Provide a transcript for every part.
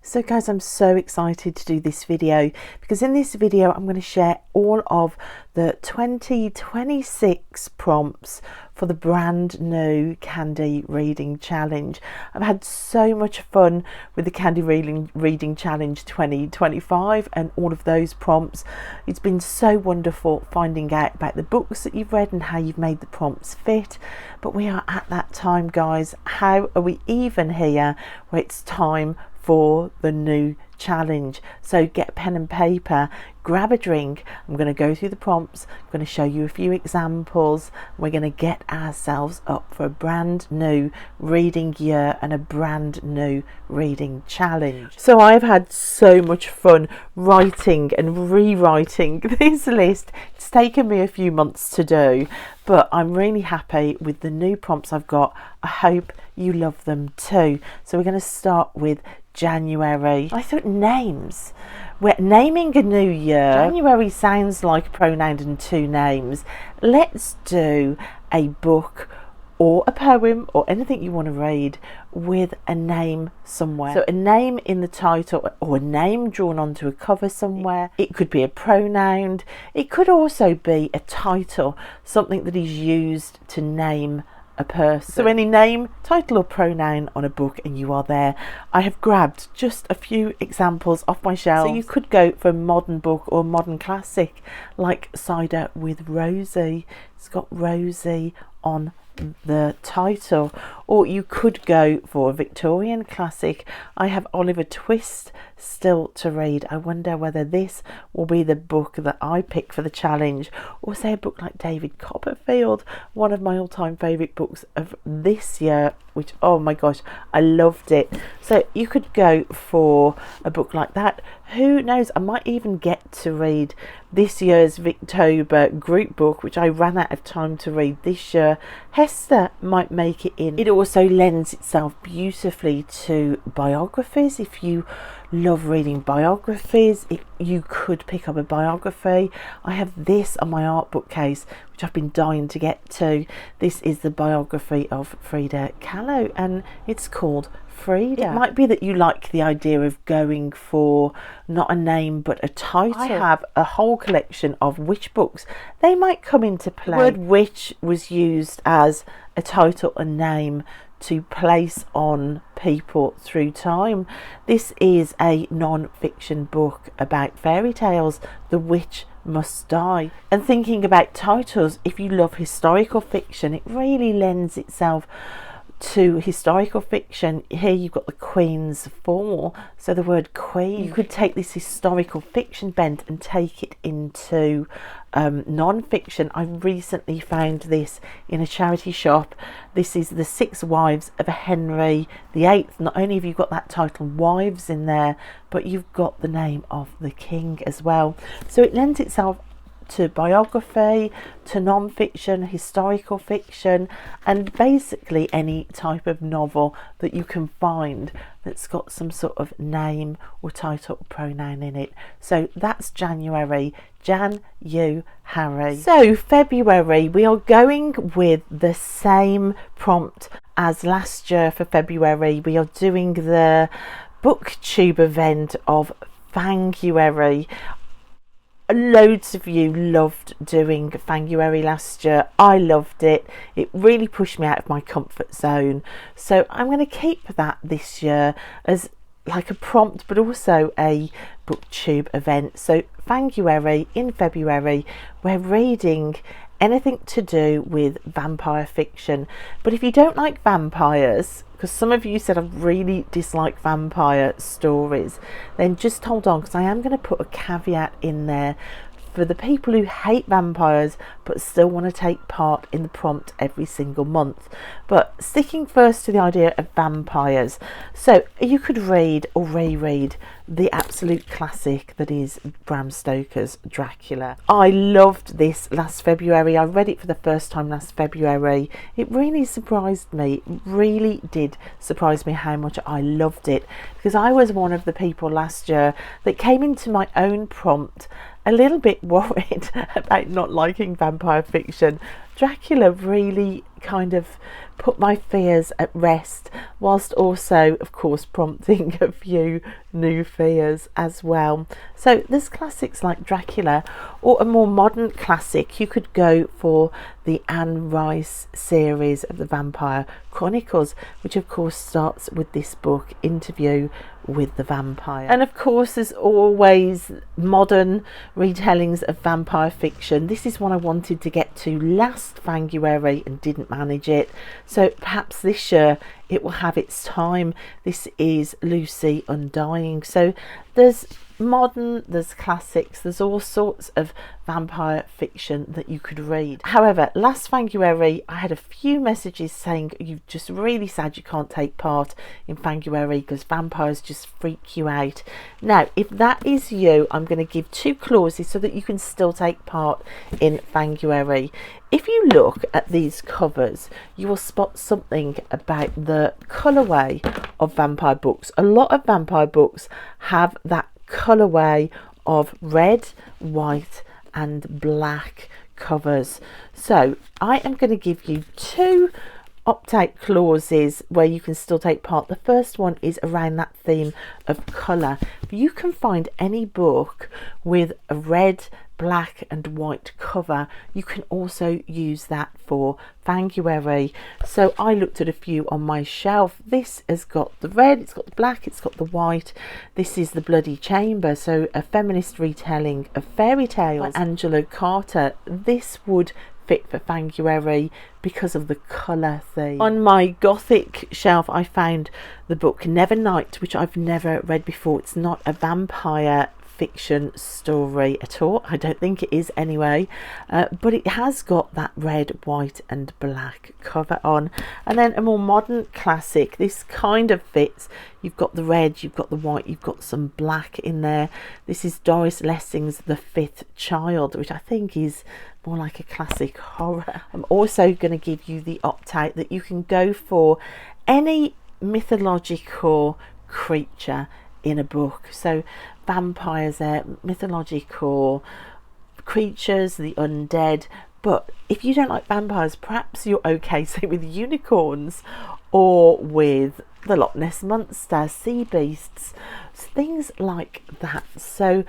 So guys, I'm so excited to do this video because in this video I'm going to share all of the 2026 prompts for the brand new Candy Reading Challenge. I've had so much fun with the Candy Reading Challenge 2025 and all of those prompts. It's been so wonderful finding out about the books that you've read and how you've made the prompts fit. But we are at that time, guys. How are we even here where it's time for the new challenge? So get a pen and paper, grab a drink. I'm going to go through the prompts, I'm going to show you a few examples. We're going to get ourselves up for a brand new reading year and a brand new reading challenge. So I've had so much fun writing and rewriting this list. It's taken me a few months to do, but I'm really happy with the new prompts I've got. I hope you love them too. So we're going to start with January. I thought names. We're naming a new year. January sounds like a pronoun and two names. Let's do a book or a poem or anything you want to read with a name somewhere. So a name in the title or a name drawn onto a cover somewhere. It could be a pronoun. It could also be a title, something that is used to name a person. So any name, title or pronoun on a book and you are there. I have grabbed just a few examples off my shelf. So you could go for a modern book or a modern classic like Cider with Rosie. It's got Rosie on the title. Or you could go for a Victorian classic. I have Oliver Twist still to read. I wonder whether this will be the book that I pick for the challenge, or say a book like David Copperfield, one of my all-time favourite books of this year, which, oh my gosh, I loved it. So you could go for a book like that. Who knows, I might even get to read this year's Victober group book, which I ran out of time to read this year. Hester might make it in. It also lends itself beautifully to biographies. If you love reading biographies, you could pick up a biography. I have this on my art bookcase, which I've been dying to get to. This is the biography of Frida Kahlo and it's called Frida. It might be that you like the idea of going for not a name but a title. I have a whole collection of witch books. They might come into play. The word witch was used as a title and name to place on people through time. This is a non-fiction book about fairy tales. The witch must die. And thinking about titles, if you love historical fiction, it really lends itself to historical fiction. Here you've got the Queen's Fall, so the word queen. You could take this historical fiction bent and take it into non-fiction. I recently found this in a charity shop. This is The Six Wives of Henry VIII. Not only have you got that title wives in there, but you've got the name of the king as well. So it lends itself to biography, to non-fiction, historical fiction, and basically any type of novel that you can find that's got some sort of name or title or pronoun in it. So that's January. Jan, you, Harry. So February, we are going with the same prompt as last year for February. We are doing the booktube event of Fanguary. Loads of you loved doing Fanguary last year. I loved it. It really pushed me out of my comfort zone. So I'm going to keep that this year as like a prompt, but also a booktube event. So Fanguary in February, we're reading anything to do with vampire fiction. But if you don't like vampires, because some of you said I really dislike vampire stories, then just hold on, because I am going to put a caveat in there for the people who hate vampires but still want to take part in the prompt every single month. But sticking first to the idea of vampires, so you could read or reread the absolute classic that is Bram Stoker's Dracula. I loved this last February. I read it for the first time last February. It really surprised me. It really did surprise me how much I loved it, because I was one of the people last year that came into my own prompt a little bit worried about not liking vampire fiction. Dracula really kind of put my fears at rest, whilst also of course prompting a few new fears as well. So there's classics like Dracula, or a more modern classic, you could go for the Anne Rice series of the Vampire Chronicles, which of course starts with this book, Interview with the Vampire. And of course there's always modern retellings of vampire fiction. This is one I wanted to get to last Fanguary and didn't manage it, so perhaps this year it will have its time. This is Lucy Undying. So there's modern, there's classics, there's all sorts of vampire fiction that you could read. However, last Fanguary I had a few messages saying you've just really sad you can't take part in Fanguary because vampires just freak you out. Now if that is you, I'm going to give 2 clauses so that you can still take part in Fanguary. If you look at these covers, you will spot something about the colourway of vampire books. A lot of vampire books have that colourway of red, white and black covers. So I am going to give you 2 opt-out clauses where you can still take part. The first one is around that theme of colour. You can find any book with a red, black and white cover. You can also use that for Fanguary. So I looked at a few on my shelf. This has got the red, it's got the black, it's got the white. This is The Bloody Chamber, so a feminist retelling of fairy tales by Angela Carter. This would fit for Fanguary because of the colour theme. On my gothic shelf I found the book Nevernight, which I've never read before. It's not a vampire fiction story at all, I don't think it is anyway, but it has got that red, white and black cover on. And then a more modern classic, this kind of fits. You've got the red, you've got the white, you've got some black in there. This is Doris Lessing's The Fifth Child, which I think is more like a classic horror. I'm also going to give you the opt-out that you can go for any mythological creature in a book. So vampires are mythological creatures, the undead, but if you don't like vampires, perhaps you're okay, say, with unicorns or with the Loch Ness Monster, sea beasts, things like that. So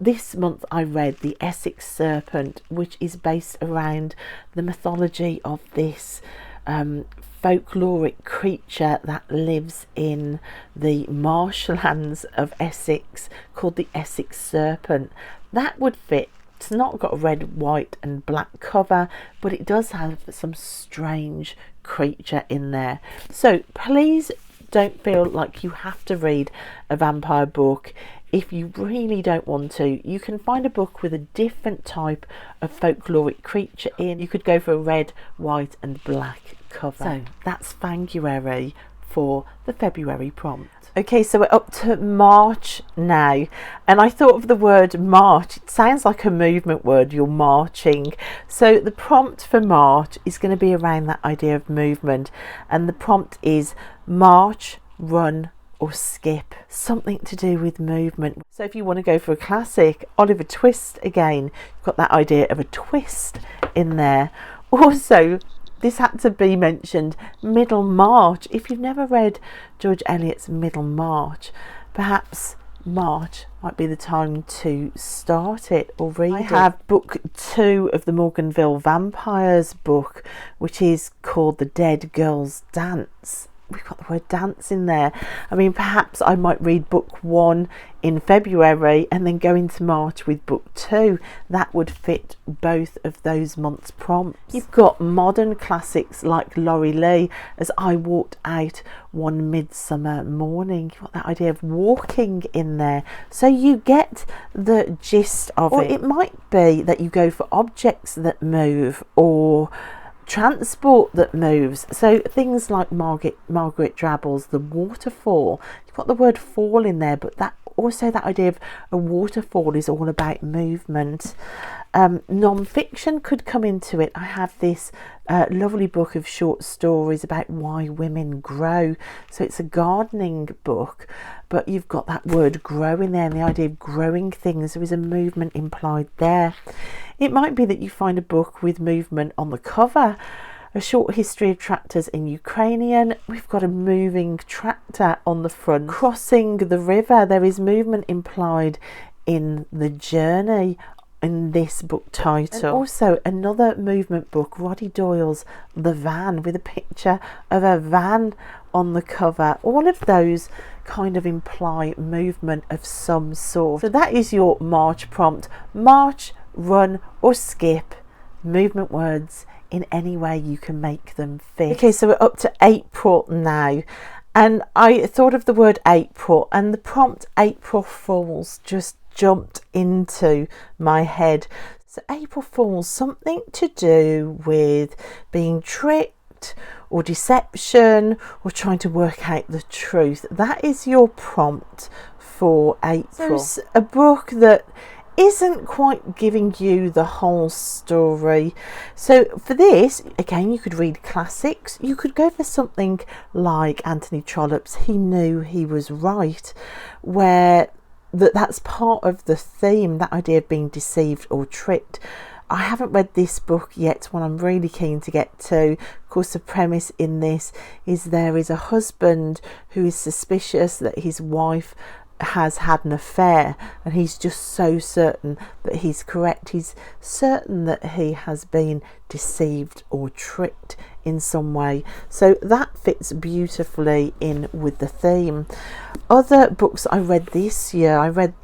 this month I read The Essex Serpent, which is based around the mythology of this folkloric creature that lives in the marshlands of Essex called the Essex Serpent. That would fit. It's not got a red, white and black cover, but it does have some strange creature in there. So please don't feel like you have to read a vampire book. If you really don't want to, you can find a book with a different type of folkloric creature in. You could go for a red, white and black cover. So that's Fanguary for the February prompt. Okay, so we're up to March now, and I thought of the word march. It sounds like a movement word, you're marching. So the prompt for March is going to be around that idea of movement, and the prompt is march, run or skip, something to do with movement. So if you want to go for a classic, Oliver Twist again, you've got that idea of a twist in there. Also, this had to be mentioned, Middlemarch. If you've never read George Eliot's Middlemarch, perhaps March might be the time to start it or read it. I have book 2 of the Morganville Vampires book, which is called The Dead Girl's Dance. We've got the word dance in there. I mean, perhaps I might read book 1 in February and then go into March with book 2. That would fit both of those months' prompts. You've got modern classics like Laurie Lee, As I Walked Out One Midsummer Morning. You've got that idea of walking in there. So you get the gist of it. Or it might be that you go for objects that move or transport that moves. So things like Margaret Drabble's The Waterfall. You've got the word fall in there, but that also that idea of a waterfall is all about movement. Non-fiction could come into it. I have this lovely book of short stories about why women grow. So it's a gardening book, but you've got that word grow in there and the idea of growing things. There is a movement implied there. It might be that you find a book with movement on the cover. A short history of tractors in Ukrainian. We've got a moving tractor on the front. Crossing the river. There is movement implied in the journey in this book title. And also another movement book, Roddy Doyle's The Van, with a picture of a van on the cover. All of those kind of imply movement of some sort. So that is your March prompt. March, run or skip movement words in any way you can make them fit. Okay, so we're up to April now, and I thought of the word April, and the prompt April Fools just jumped into my head. So April Fools, something to do with being tricked or deception or trying to work out the truth. That is your prompt for April. So a book that isn't quite giving you the whole story. So for this, again, you could read classics. You could go for something like Anthony Trollope's He Knew He Was Right, where that's part of the theme, that idea of being deceived or tricked. I haven't read this book yet, one I'm really keen to get to. Of course, the premise in this is there is a husband who is suspicious that his wife has had an affair, and he's just so certain that he's correct. He's certain that he has been deceived or tricked in some way. So that fits beautifully in with the theme. Other books I read this year, I read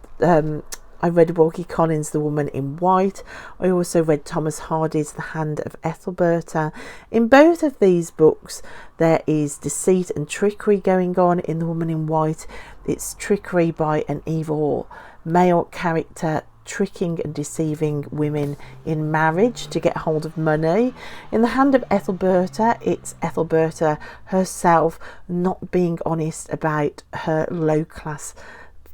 Wilkie Collins' The Woman in White. I also read Thomas Hardy's The Hand of Ethelberta. In both of these books there is deceit and trickery going on. In The Woman in White, it's trickery by an evil male character tricking and deceiving women in marriage to get hold of money. In The Hand of Ethelberta, it's Ethelberta herself not being honest about her low class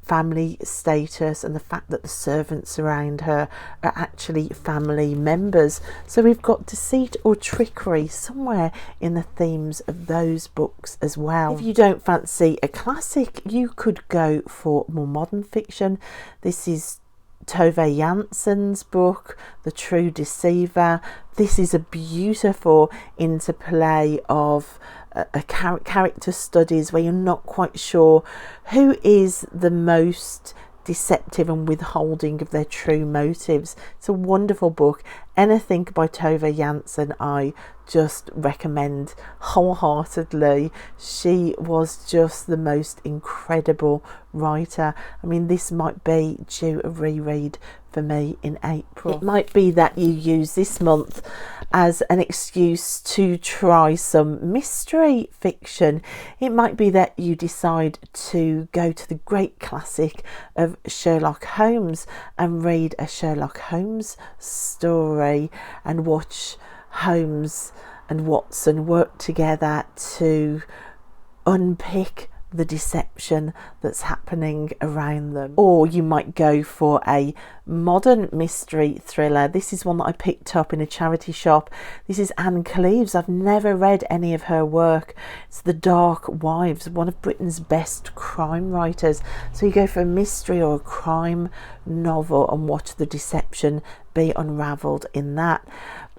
family status and the fact that the servants around her are actually family members. So we've got deceit or trickery somewhere in the themes of those books as well. If you don't fancy a classic, you could go for more modern fiction. This is Tove Jansson's book, The True Deceiver. This is a beautiful interplay of character studies where you're not quite sure who is the most deceptive and withholding of their true motives. It's a wonderful book. Anything by Tove Jansson I just recommend wholeheartedly. She was just the most incredible writer. I mean, this might be due a reread for me in April. It might be that you use this month as an excuse to try some mystery fiction. It might be that you decide to go to the great classic of Sherlock Holmes and read a Sherlock Holmes story and watch Holmes and Watson work together to unpick the deception that's happening around them. Or you might go for a modern mystery thriller. This is one that I picked up in a charity shop. This is Anne Cleeves. I've never read any of her work. It's The Dark Wives, one of Britain's best crime writers. So you go for a mystery or a crime novel and watch the deception be unravelled in that.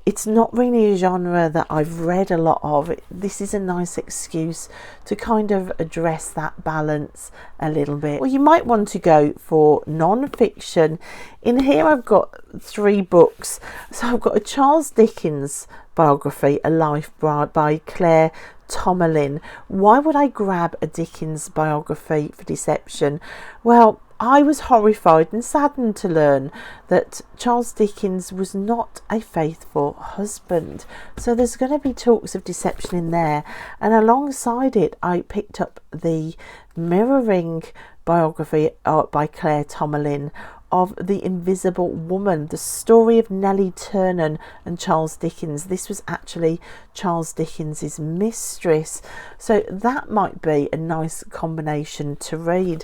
It's not really a genre that I've read a lot of. This is a nice excuse to kind of address that balance a little bit. Well, you might want to go for non-fiction. In here I've got 3 books. So I've got a Charles Dickens biography, A Life by Claire Tomalin. Why would I grab a Dickens biography for deception? Well, I was horrified and saddened to learn that Charles Dickens was not a faithful husband. So there's going to be talks of deception in there. And alongside it, I picked up the mirroring biography by Claire Tomalin of The Invisible Woman, the story of Nellie Ternan and Charles Dickens. This was actually Charles Dickens's mistress. So that might be a nice combination to read.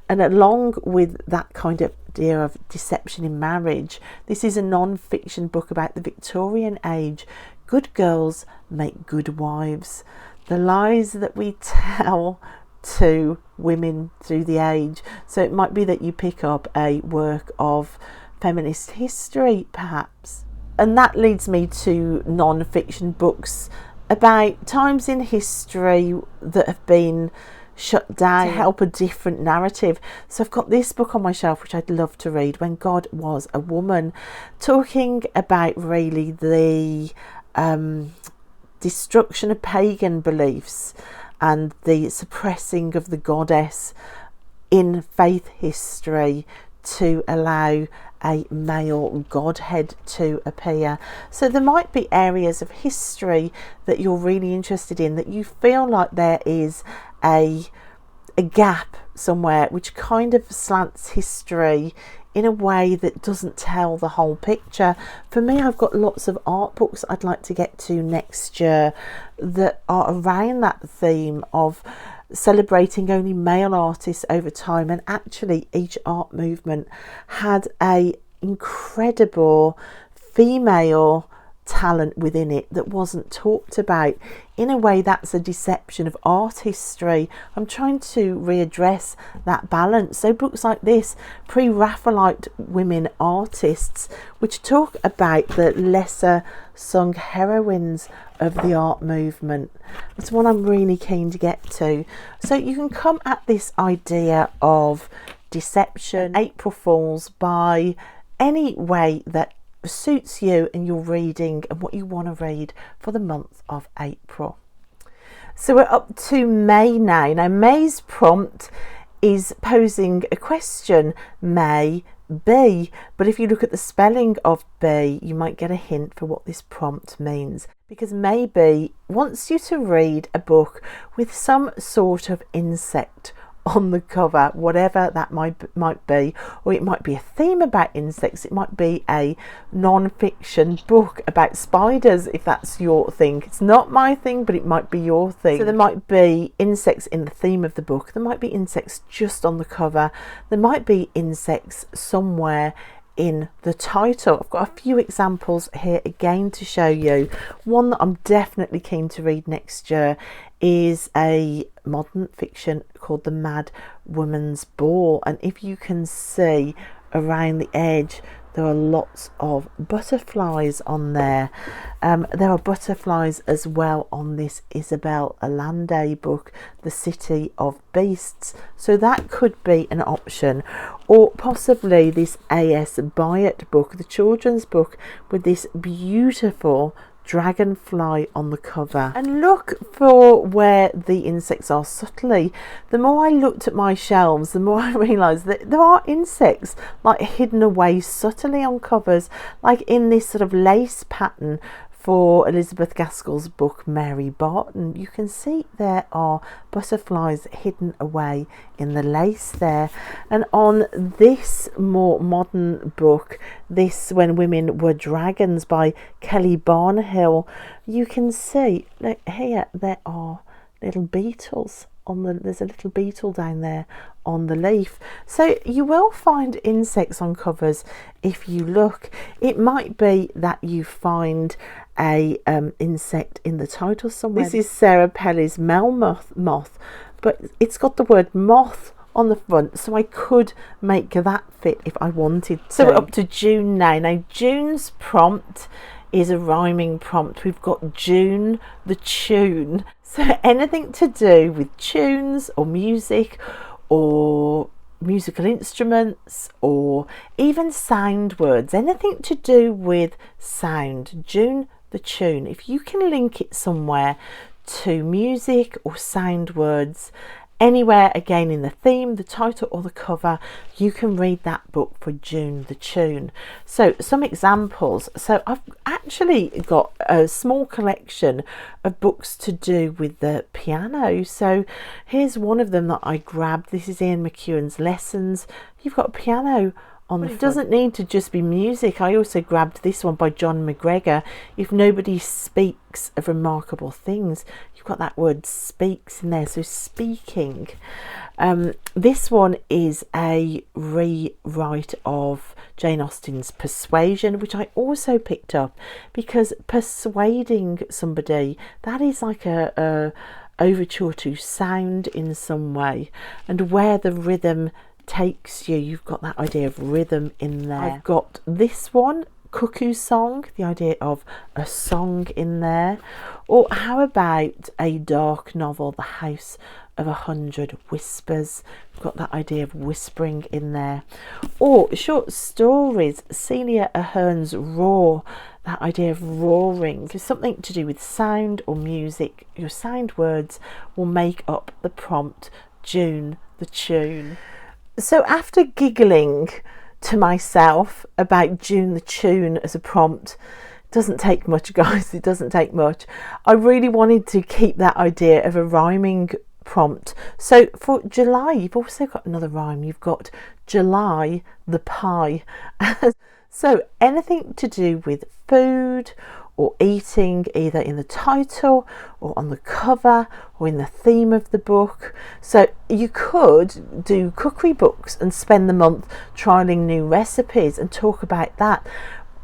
And along with that kind of idea of deception in marriage, this is a non-fiction book about the Victorian age. Good girls make good wives. The lies that we tell to women through the age. So it might be that you pick up a work of feminist history, perhaps. And that leads me to non-fiction books about times in history that have been shut down to help a different narrative. So I've got this book on my shelf which I'd love to read, When God Was a Woman, talking about really the destruction of pagan beliefs and the suppressing of the goddess in faith history to allow a male godhead to appear. So there might be areas of history that you're really interested in, that you feel like there is a gap somewhere which kind of slants history in a way that doesn't tell the whole picture. For me, I've got lots of art books I'd like to get to next year that are around that theme of celebrating only male artists over time, and actually each art movement had a incredible female talent within it that wasn't talked about. In a way, that's a deception of art history. I'm trying to readdress that balance. So books like this, pre-Raphaelite women artists, which talk about the lesser sung heroines of the art movement, it's one I'm really keen to get to. So you can come at this idea of deception, April Fools, by any way that suits you and your reading and what you want to read for the month of April. So we're up to May now. Now May's prompt is posing a question, may be, but if you look at the spelling of be, you might get a hint for what this prompt means, because maybe wants you to read a book with some sort of insect on the cover, whatever that might be, or it might be a theme about insects. It might be a non-fiction book about spiders, if that's your thing. It's not my thing, but it might be your thing. So there might be insects in the theme of the book, there might be insects just on the cover, there might be insects somewhere in the title. I've got a few examples here again to show you. One that I'm definitely keen to read next year is a modern fiction called The Mad Woman's Ball, and if you can see around the edge, there are lots of butterflies on there. There are butterflies as well on this Isabel Allende book, The City of Beasts, so that could be an option. Or possibly this A.S. Byatt book, the children's book, with this beautiful dragonfly on the cover. And look for where the insects are subtly. The more I looked at my shelves, the more I realised that there are insects like hidden away subtly on covers, like in this sort of lace pattern for Elizabeth Gaskell's book Mary Barton. You can see there are butterflies hidden away in the lace there. And on this more modern book, this When Women Were Dragons by Kelly Barnhill, you can see, look here, there are little beetles on the, there's a little beetle down there on the leaf. So you will find insects on covers if you look. It might be that you find a insect in the title somewhere. This is Sarah Pelly's Melmoth moth, but it's got the word moth on the front, so I could make that fit if I wanted to. So we're up to June now. Now June's prompt is a rhyming prompt. We've got June the tune. So anything to do with tunes or music or musical instruments or even sound words, anything to do with sound. June the tune. If you can link it somewhere to music or sound words, anywhere again in the theme, the title or the cover, you can read that book for June the tune. So some examples. So I've actually got a small collection of books to do with the piano. So here's one of them that I grabbed. This is Ian McEwan's Lessons. You've got a piano on the front. It doesn't need to just be music. I also grabbed this one by John McGregor, If Nobody Speaks of Remarkable Things. You've got that word speaks in there, so speaking. This one is a rewrite of Jane Austen's Persuasion, which I also picked up because persuading somebody, that is like a overture to sound in some way, and where the rhythm takes you, you've got that idea of rhythm in there. I've got this one cuckoo song, the idea of a song in there. Or how about a dark novel, The House of 100 Whispers? We've got that idea of whispering in there. Or short stories, Celia Ahern's Roar, that idea of roaring. If it's something to do with sound or music, your sound words will make up the prompt, June the tune. So after giggling to myself about June the tune as a prompt, it doesn't take much, guys, it doesn't take much. I really wanted to keep that idea of a rhyming prompt. So for July, you've also got another rhyme. You've got July the pie. So anything to do with food or eating, either in the title or on the cover or in the theme of the book. So you could do cookery books and spend the month trialing new recipes and talk about that.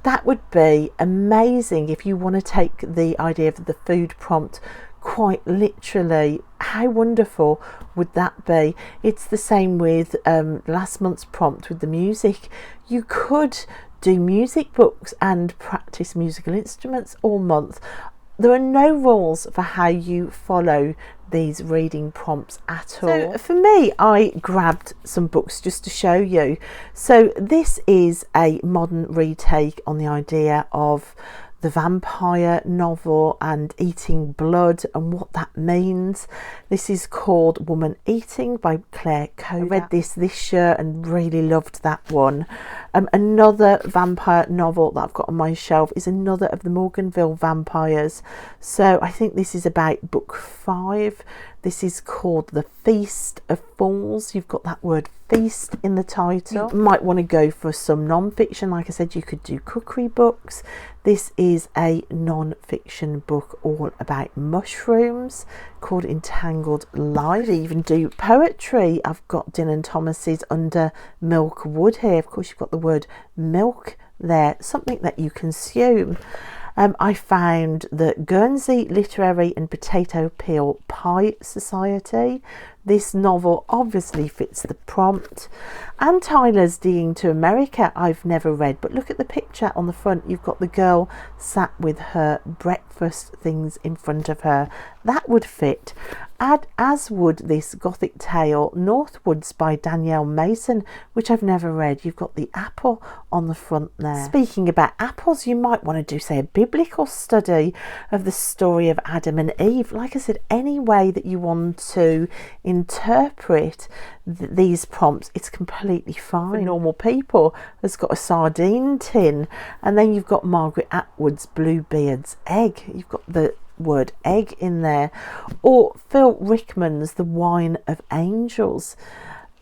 That would be amazing if you want to take the idea of the food prompt quite literally. How wonderful would that be? It's the same with last month's prompt with the music. You could do music books and practice musical instruments all month. There are no rules for how you follow these reading prompts at all. So for me, I grabbed some books just to show you. So this is a modern retake on the idea of the vampire novel and eating blood and what that means. This is called Woman Eating by Claire Coda. I read this year and really loved that one. Another vampire novel that I've got on my shelf is another of the Morganville vampires. So I think this is about book 5. This is called The Feast of Fools. You've got that word feast in the title. You might want to go for some non-fiction. Like I said, you could do cookery books. This is a non-fiction book all about mushrooms called Entangled Life. You could even do poetry. I've got Dylan Thomas's Under Milk Wood here. Of course, you've got the word milk there, something that you consume. I found the Guernsey Literary and Potato Peel Pie Society. This novel obviously fits the prompt. Anne Tyler's Digging to America I've never read, but look at the picture on the front. You've got the girl sat with her breakfast things in front of her. That would fit. As would this Gothic tale Northwoods by Danielle Mason, which I've never read. You've got the apple on the front there. Speaking about apples, you might want to do, say, a biblical study of the story of Adam and Eve. Like I said, any way that you want to interpret these prompts, it's completely fine. For normal people, has got a sardine tin, and then you've got Margaret Atwood's Bluebeard's Egg. You've got the word egg in there. Or Phil Rickman's The Wine of Angels.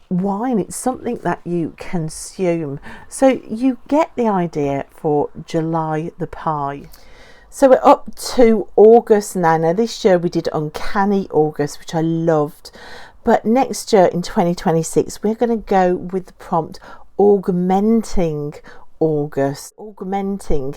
Wine, it's something that you consume. So you get the idea for July the pie. So we're up to August now. Now this year we did Uncanny August, which I loved. But next year in 2026, we're going to go with the prompt Augmenting August. Augmenting,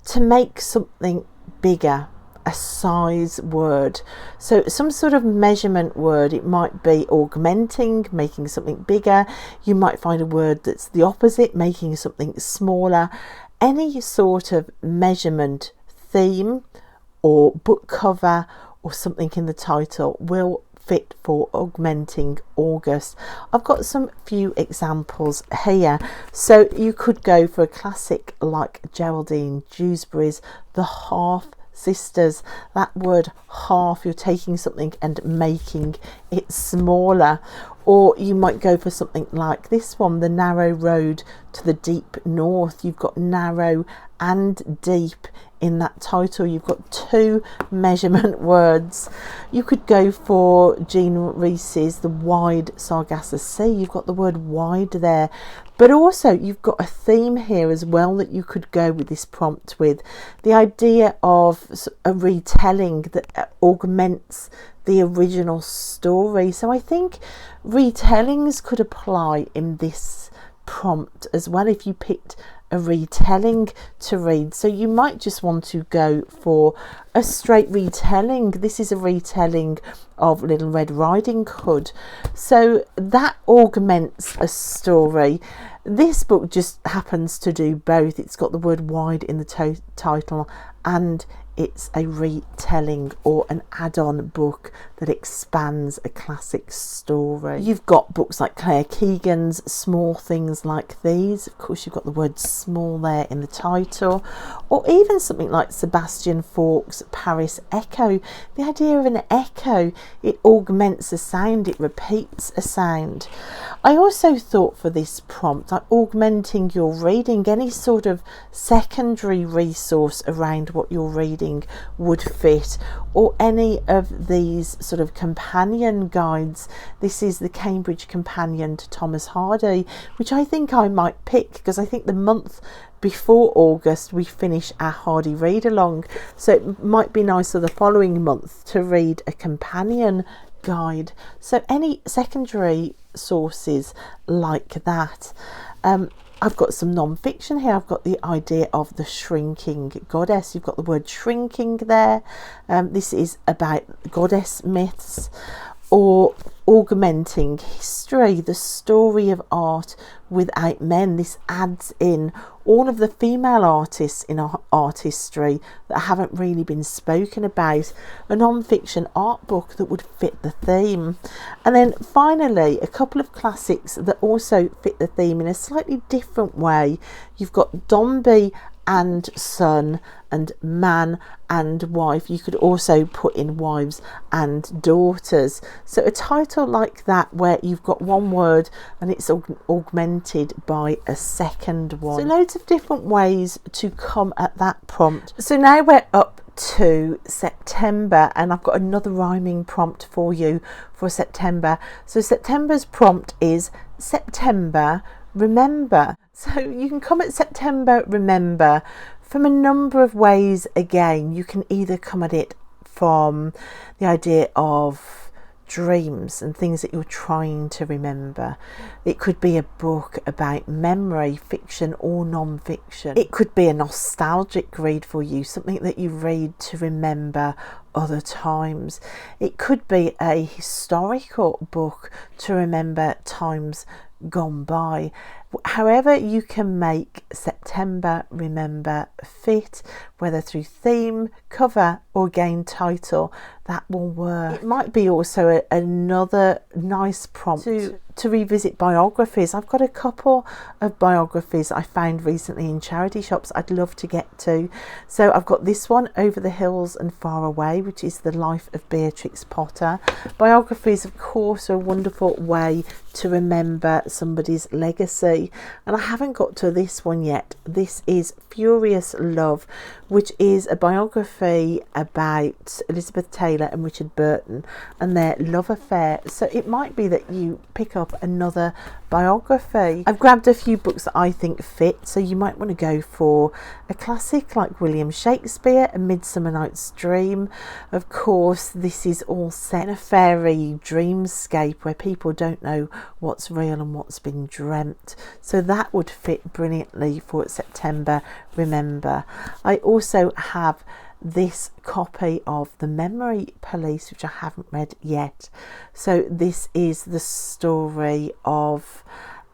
to make something bigger, a size word. So some sort of measurement word. It might be augmenting, making something bigger. You might find a word that's the opposite, making something smaller. Any sort of measurement theme or book cover or something in the title will fit for Augmenting August. I've got some few examples here. So you could go for a classic like Geraldine Dewsbury's The Half Sisters. That word half, you're taking something and making it smaller. Or you might go for something like this one, The Narrow Road to the Deep North. You've got narrow and deep in that title. You've got 2 measurement words. You could go for Jean Reese's The Wide Sargasso Sea. You've got the word wide there. But also you've got a theme here as well that you could go with this prompt with. The idea of a retelling that augments the original story. So I think retellings could apply in this prompt as well if you picked a retelling to read. So you might just want to go for a straight retelling. This is a retelling of Little Red Riding Hood. So that augments a story. This book just happens to do both. It's got the word wide in the title, and it's a retelling or an add-on book that expands a classic story. You've got books like Claire Keegan's Small Things Like These. Of course, you've got the word small there in the title. Or even something like Sebastian Faulk's Paris Echo. The idea of an echo, it augments a sound, it repeats a sound. I also thought for this prompt, like augmenting your reading, any sort of secondary resource around what you're reading would fit, or any of these sort of companion guides. This is the Cambridge Companion to Thomas Hardy, which I think I might pick, because I think the month before August we finish our Hardy read along, so it might be nice for the following month to read a companion guide. So any secondary sources like that. I've got some non-fiction here. I've got the idea of the shrinking goddess. You've got the word shrinking there. This is about goddess myths, or augmenting history, the story of art without men. This adds in all of the female artists in art history that haven't really been spoken about. A non-fiction art book that would fit the theme. And then finally, a couple of classics that also fit the theme in a slightly different way. You've got Dombey and son, and man and wife. You could also put in wives and daughters. So a title like that, where you've got one word and it's augmented by a second one. So loads of different ways to come at that prompt. So now we're up to September, and I've got another rhyming prompt for you for September. So September's prompt is September remember. So you can come at September remember from a number of ways. Again, you can either come at it from the idea of dreams and things that you're trying to remember. It could be a book about memory, fiction or non-fiction. It could be a nostalgic read for you, something that you read to remember other times. It could be a historical book to remember times gone by. However you can make September remember fit, whether through theme, cover or again title, that will work. It might be also another nice prompt to revisit biographies. I've got a couple of biographies I found recently in charity shops I'd love to get to. So I've got this one, Over the Hills and Far Away, which is the life of Beatrix Potter. Biographies, of course, are a wonderful way to remember somebody's legacy. And I haven't got to this one yet. This is Furious Love, which is a biography about Elizabeth Taylor and Richard Burton and their love affair. So it might be that you pick up another biography. I've grabbed a few books that I think fit, so you might want to go for a classic like William Shakespeare, A Midsummer Night's Dream. Of course, this is all set in a fairy dreamscape where people don't know what's real and what's been dreamt. So that would fit brilliantly for September remember. I also have this copy of The Memory Police, which I haven't read yet. So this is the story of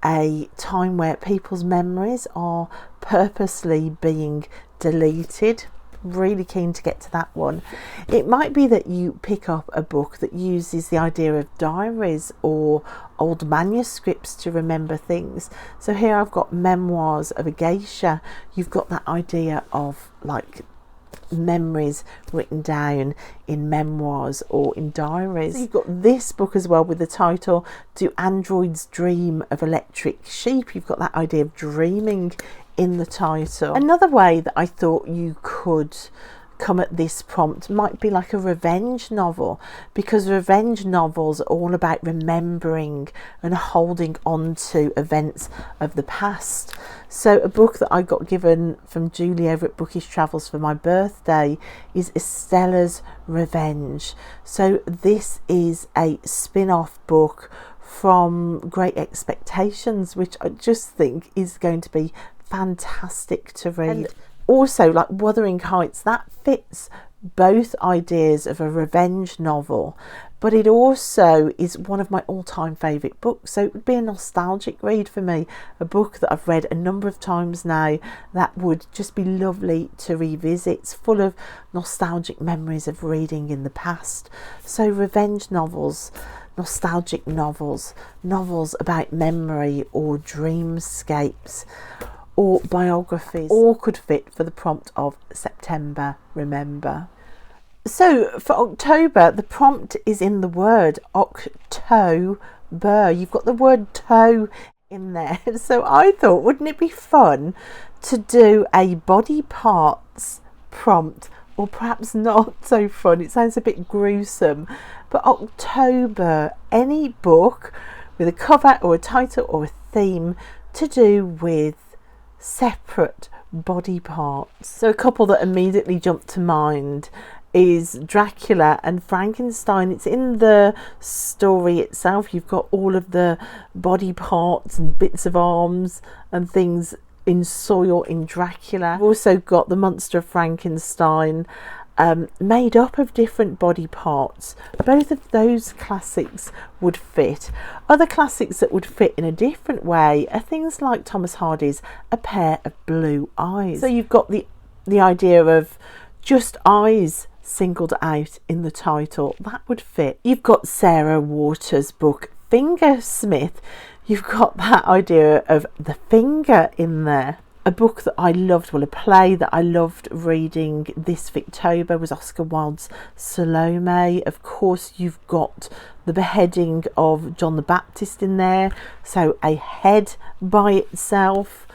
a time where people's memories are purposely being deleted. Really keen to get to that one. It might be that you pick up a book that uses the idea of diaries or old manuscripts to remember things. So here I've got Memoirs of a Geisha. You've got that idea of like memories written down in memoirs or in diaries. So you've got this book as well with the title Do Androids Dream of Electric Sheep? You've got that idea of dreaming in the title. Another way that I thought you could come at this prompt might be like a revenge novel, because revenge novels are all about remembering and holding on to events of the past. So a book that I got given from Julie over at Bookish Travels for my birthday is Estella's Revenge. So this is a spin-off book from Great Expectations, which I just think is going to be fantastic to read. And also, like Wuthering Heights, that fits both ideas of a revenge novel but it also is one of my all-time favourite books, so it would be a nostalgic read for me, a book that I've read a number of times now that would just be lovely to revisit. It's full of nostalgic memories of reading in the past. So revenge novels, nostalgic novels, novels about memory or dreamscapes, or biographies, all could fit for the prompt of September Remember. So for October, the prompt is in the word October. You've got the word toe in there. So I thought, wouldn't it be fun to do a body parts prompt? Or perhaps not so fun, it sounds a bit gruesome. But October, any book with a cover or a title or a theme to do with separate body parts. So a couple that immediately jumped to mind is Dracula and Frankenstein. It's in the story itself. You've got all of the body parts and bits of arms and things in soil in Dracula. You've also got the monster of Frankenstein, made up of different body parts. Both of those classics would fit. Other classics that would fit in a different way are things like Thomas Hardy's A Pair of Blue Eyes. So you've got the idea of just eyes singled out in the title. That would fit. You've got Sarah Waters' book Fingersmith. You've got that idea of the finger in there. A book that I loved, well, a play that I loved reading this Victober was Oscar Wilde's Salome. Of course, you've got the beheading of John the Baptist in there, so a head by itself.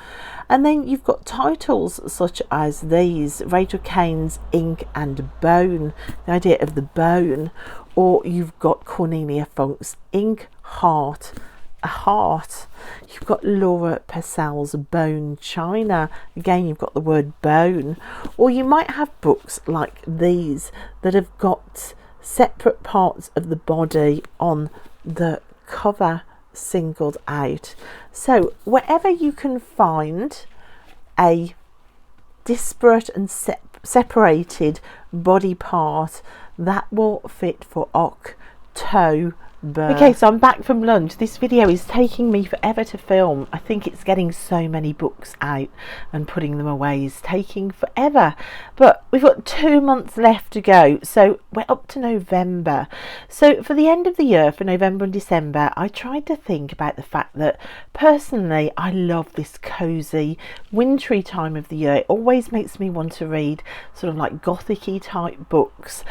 And then you've got titles such as these, Rachel Cain's Ink and Bone, the idea of the bone, or you've got Cornelia Funk's Ink Heart, a heart. You've got Laura Purcell's Bone China, again you've got the word bone. Or you might have books like these that have got separate parts of the body on the cover singled out. So wherever you can find a disparate and separated body part, that will fit for October. Okay, so I'm back from lunch. This video is taking me forever to film. I think it's getting so many books out and putting them away is taking forever. But we've got 2 months left to go, so we're up to November. So for the end of the year, for November and December, I tried to think about the fact that personally I love this cosy, wintry time of the year. It always makes me want to read sort of like gothic-y type books.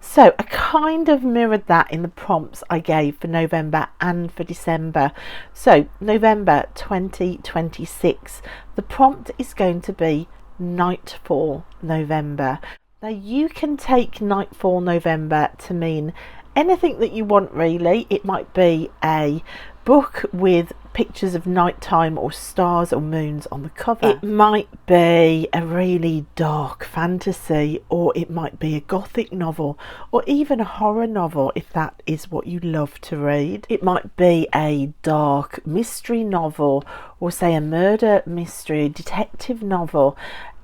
So I kind of mirrored that in the prompts I gave for November and for December. So November 2026, the prompt is going to be Nightfall November. Now you can take Nightfall November to mean anything that you want really. It might be a book with pictures of nighttime or stars or moons on the cover. It might be a really dark fantasy, or it might be a gothic novel, or even a horror novel if that is what you love to read. It might be a dark mystery novel, or say a murder mystery, detective novel.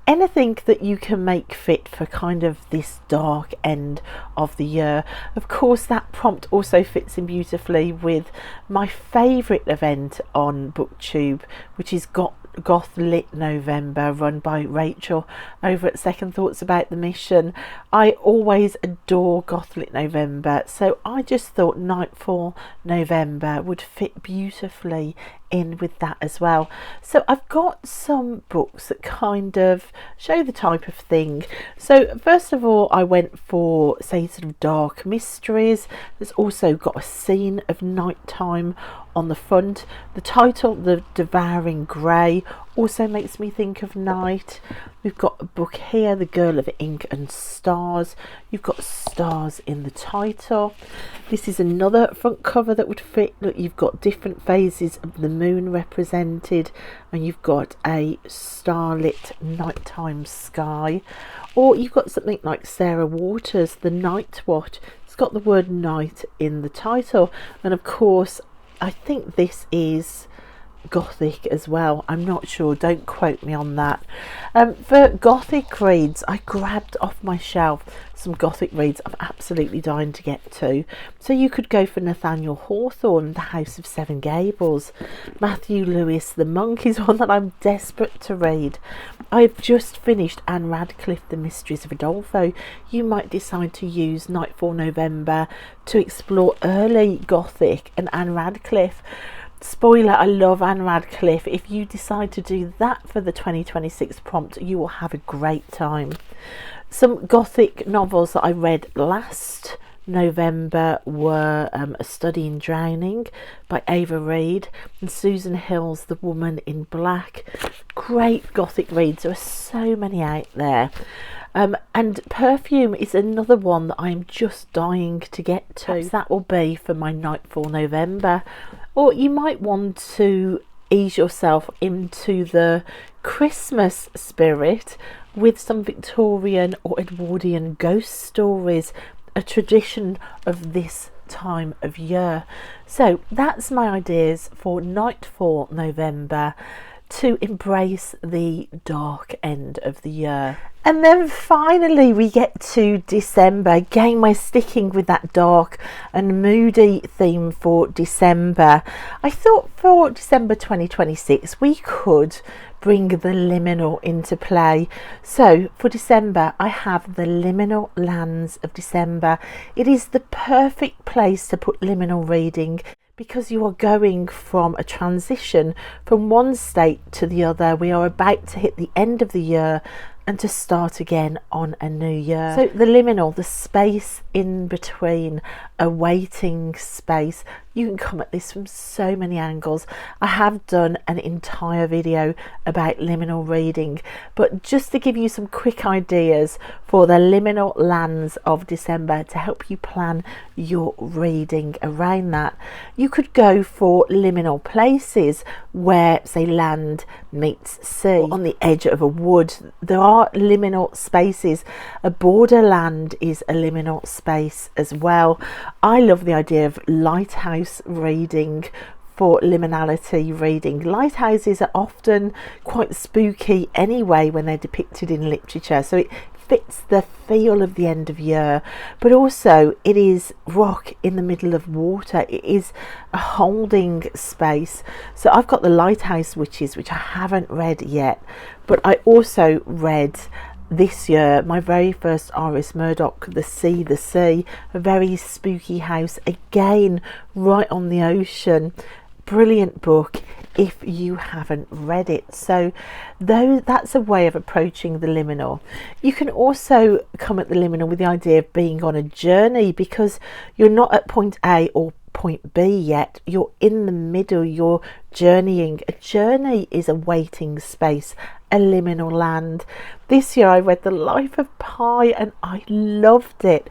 Anything that you can make fit for kind of this dark end of the year. Of course, that prompt also fits in beautifully with my favourite event on BookTube, which is Goth Lit November, run by Rachel over at Second Thoughts About the Mission. I always adore Goth Lit November, so I just thought Nightfall November would fit beautifully in with that as well. So I've got some books that kind of show the type of thing. So first of all, I went for, say, sort of dark mysteries. There's also got a scene of nighttime on the front. The title, The Devouring Grey, also makes me think of night. We've got a book here, The Girl of Ink and Stars. You've got stars in the title. This is another front cover that would fit. Look, you've got different phases of the moon represented, and you've got a starlit nighttime sky. Or you've got something like Sarah Waters' The Night Watch. It's got the word night in the title, and of course I think this is Gothic as well. I'm not sure, don't quote me on that. For Gothic reads, I grabbed off my shelf some Gothic reads I'm absolutely dying to get to. So you could go for Nathaniel Hawthorne, The House of Seven Gables. Matthew Lewis, The Monk is one that I'm desperate to read. I've just finished Anne Radcliffe, The Mysteries of Udolpho. You might decide to use Nightfall November to explore early Gothic and Anne Radcliffe. Spoiler, I love Anne Radcliffe. If you decide to do that for the 2026 prompt, you will have a great time. Some Gothic novels that I read last November were A Study in Drowning by Ava Reid and Susan Hill's The Woman in Black. Great Gothic reads. There are so many out there. And Perfume is another one that I'm just dying to get to. Perhaps that will be for my Nightfall November. Or you might want to ease yourself into the Christmas spirit with some Victorian or Edwardian ghost stories, a tradition of this time of year. So that's my ideas for Nightfall November, to embrace the dark end of the year. And then finally we get to December. Again, we're sticking with that dark and moody theme for December. I thought for December 2026 we could bring the liminal into play. So for December I have the Liminal Lands of December. It is the perfect place to put liminal reading, because you are going from a transition from one state to the other. We are about to hit the end of the year and to start again on a new year. So the liminal, the space in between, a waiting space. You can come at this from so many angles. I have done an entire video about liminal reading, but just to give you some quick ideas for the liminal lands of December to help you plan your reading around that, you could go for liminal places where, say, land meets sea, or on the edge of a wood. There are liminal spaces. A borderland is a liminal space as well. I love the idea of lighthouse reading for liminality reading. Lighthouses are often quite spooky anyway when they're depicted in literature, so it fits the feel of the end of year, but also it is rock in the middle of water. It is a holding space. So I've got the Lighthouse Witches, which I haven't read yet, but I also read this year my very first Iris Murdoch, The Sea, a very spooky house, again right on the ocean. Brilliant book if you haven't read it. So though that's a way of approaching the liminal. You can also come at the liminal with the idea of being on a journey, because you're not at point A or point B yet, you're in the middle, you're journeying. A journey is a waiting space, a liminal land. This year I read The Life of Pi and I loved it.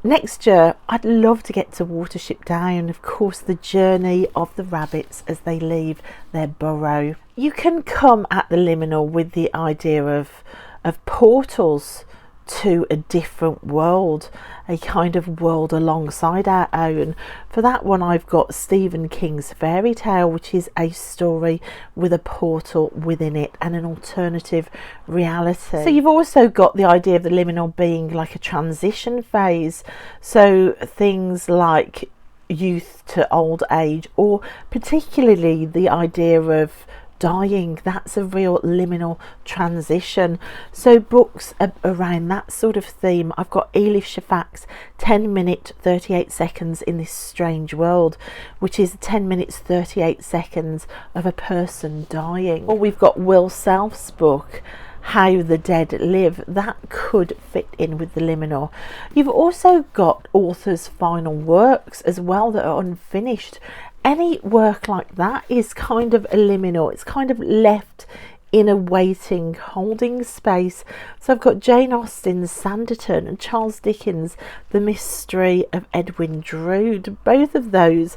Next year I'd love to get to Watership Down, of course, the journey of the rabbits as they leave their burrow. You can come at the liminal with the idea of portals to a different world, a kind of world alongside our own. For that one I've got Stephen King's Fairy Tale, which is a story with a portal within it and an alternative reality. So you've also got the idea of the liminal being like a transition phase, so things like youth to old age, or particularly the idea of dying. That's a real liminal transition. So books around that sort of theme. I've got Elif Shafak's 10 minute 38 seconds in this strange world, which is 10 minutes 38 seconds of a person dying. Or we've got Will Self's book How the Dead Live. That could fit in with the liminal. You've also got authors' final works as well that are unfinished. Any work like that is kind of a liminal. It's kind of left in a waiting, holding space. So I've got Jane Austen's Sanditon and Charles Dickens' The Mystery of Edwin Drood. Both of those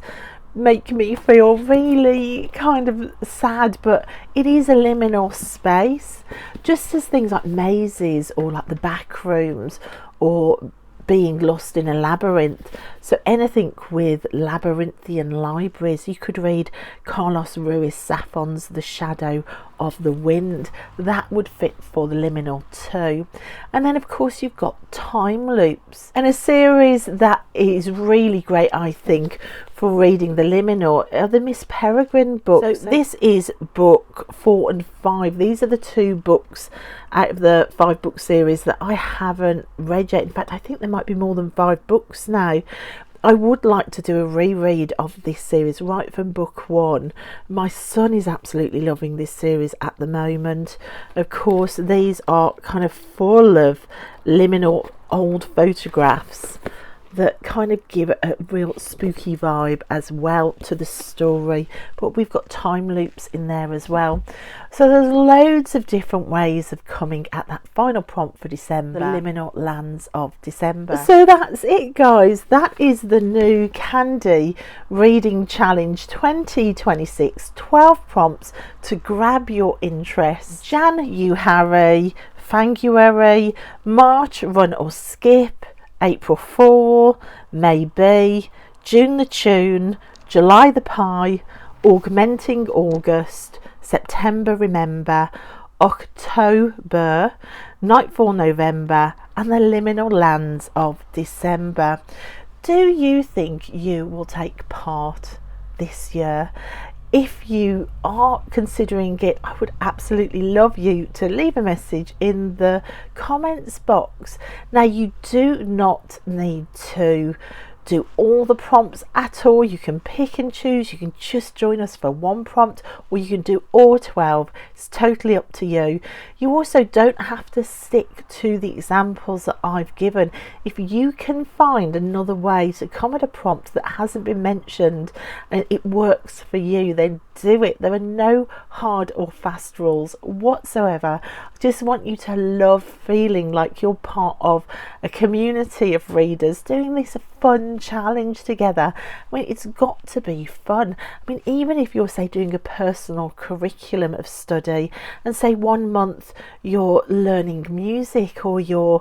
make me feel really kind of sad, but it is a liminal space. Just as things like Mazes or like The Back Rooms or being lost in a labyrinth. So anything with labyrinthian libraries. You could read Carlos Ruiz Zafón's The Shadow of the Wind. That would fit for the liminal too. And then of course you've got time loops, and a series that is really great I think for reading the liminal are the Miss Peregrine books. So this is book 4 and 5. These are the 2 books out of the 5 book series that I haven't read yet. In fact, I think there might be more than 5 books now. I would like to do a reread of this series right from book 1. My son is absolutely loving this series at the moment. Of course, these are kind of full of liminal old photographs that kind of give a real spooky vibe as well to the story, but we've got time loops in there as well. So there's loads of different ways of coming at that final prompt for December, the liminal lands of December. So that's it guys, that is the new Candy Reading Challenge 2026, 12 prompts to grab your interest. January, Fanguary, March, Run or Skip, April 4, May Be, June the Tune, July the Pie, Augmenting August, September Remember, October, Nightfall November, and the liminal lands of December. Do you think you will take part this year? If you are considering it, I would absolutely love you to leave a message in the comments box. Now, you do not need to do all the prompts at all. You can pick and choose. You can just join us for one prompt, or you can do all 12. It's totally up to you. You also don't have to stick to the examples that I've given. If you can find another way to come at a prompt that hasn't been mentioned and it works for you, then do it. There are no hard or fast rules whatsoever. I just want you to love feeling like you're part of a community of readers doing this fun challenge together. I mean, it's got to be fun. I mean, even if you're, say, doing a personal curriculum of study, and say 1 month you're learning music, or you're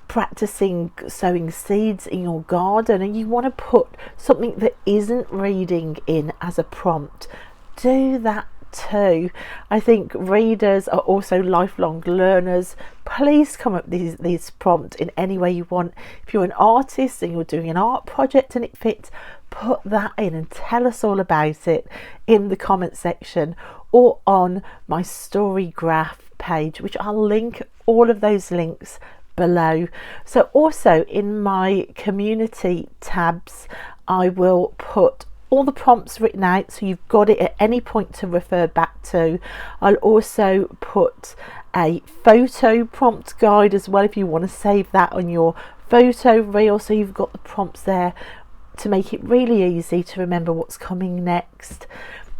practicing sowing seeds in your garden, and you want to put something that isn't reading in as a prompt, do that too. I think readers are also lifelong learners. Please come up with these prompts in any way you want. If you're an artist and you're doing an art project and it fits, put that in and tell us all about it in the comment section or on my story graph page, which I'll link all of those links below. So also in my community tabs, I will put all the prompts written out, so you've got it at any point to refer back to. I'll also put a photo prompt guide as well if you want to save that on your photo reel, so you've got the prompts there to make it really easy to remember what's coming next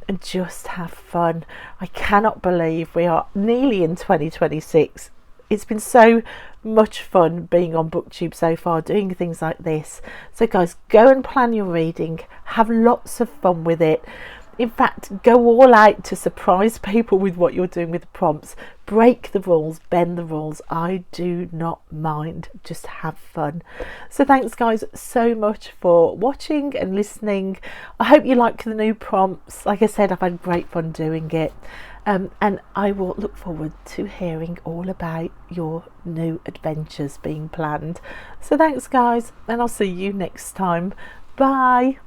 and just have fun. I cannot believe we are nearly in 2026. It's been so much fun being on BookTube so far, doing things like this. So guys, go and plan your reading, have lots of fun with it. In fact, go all out to surprise people with what you're doing with the prompts. Break the rules, bend the rules. I do not mind. Just have fun. So thanks guys so much for watching and listening. I hope you like the new prompts. Like I said, I've had great fun doing it. And I will look forward to hearing all about your new adventures being planned. So thanks guys, and I'll see you next time. Bye.